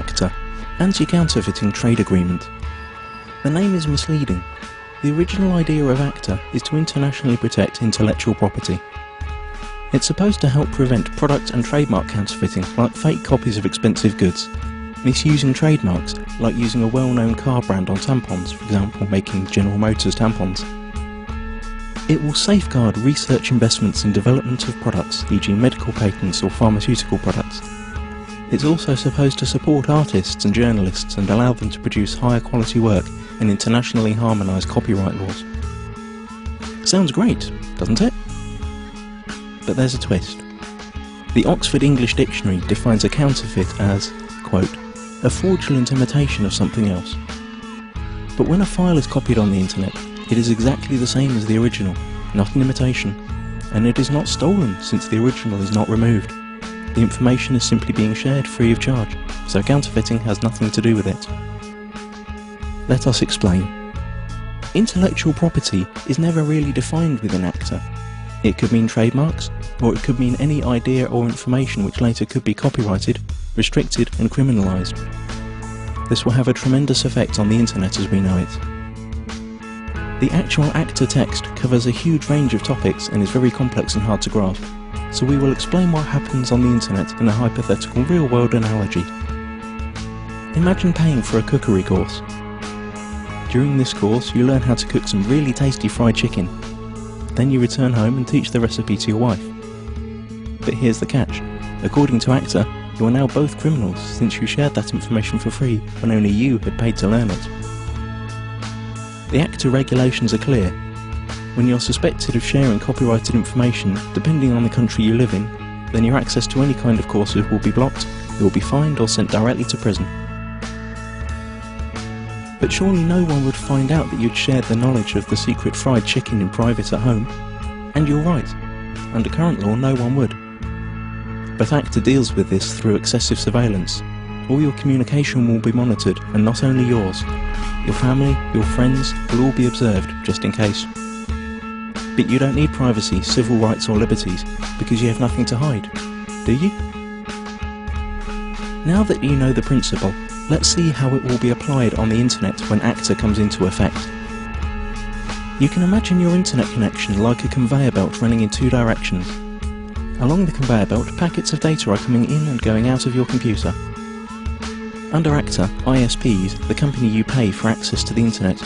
ACTA, Anti-Counterfeiting Trade Agreement. The name is misleading. The original idea of ACTA is to internationally protect intellectual property. It's supposed to help prevent product and trademark counterfeiting, like fake copies of expensive goods, misusing trademarks, like using a well-known car brand on tampons, for example making General Motors tampons. It will safeguard research investments in development of products, e.g. medical patents or pharmaceutical products. It's also supposed to support artists and journalists and allow them to produce higher quality work and internationally harmonise copyright laws. Sounds great, doesn't it? But there's a twist. The Oxford English Dictionary defines a counterfeit as, quote, a fraudulent imitation of something else. But when a file is copied on the internet, it is exactly the same as the original, not an imitation, and it is not stolen since the original is not removed. The information is simply being shared free of charge, so counterfeiting has nothing to do with it. Let us explain. Intellectual property is never really defined within ACTA. It could mean trademarks, or it could mean any idea or information which later could be copyrighted, restricted and criminalised. This will have a tremendous effect on the internet as we know it. The actual ACTA text covers a huge range of topics and is very complex and hard to grasp, so we will explain what happens on the internet in a hypothetical real-world analogy. Imagine paying for a cookery course. During this course you learn how to cook some really tasty fried chicken. Then you return home and teach the recipe to your wife. But here's the catch. According to ACTA, you are now both criminals since you shared that information for free when only you had paid to learn it. The ACTA regulations are clear. When you're suspected of sharing copyrighted information, depending on the country you live in, then your access to any kind of courses will be blocked, you will be fined or sent directly to prison. But surely no one would find out that you'd shared the knowledge of the secret fried chicken in private at home. And you're right. Under current law, no one would. But ACTA deals with this through excessive surveillance. All your communication will be monitored, and not only yours. Your family, your friends will all be observed, just in case. But you don't need privacy, civil rights or liberties, because you have nothing to hide, do you? Now that you know the principle, let's see how it will be applied on the internet when ACTA comes into effect. You can imagine your internet connection like a conveyor belt running in two directions. Along the conveyor belt, packets of data are coming in and going out of your computer. Under ACTA, ISPs, the company you pay for access to the internet,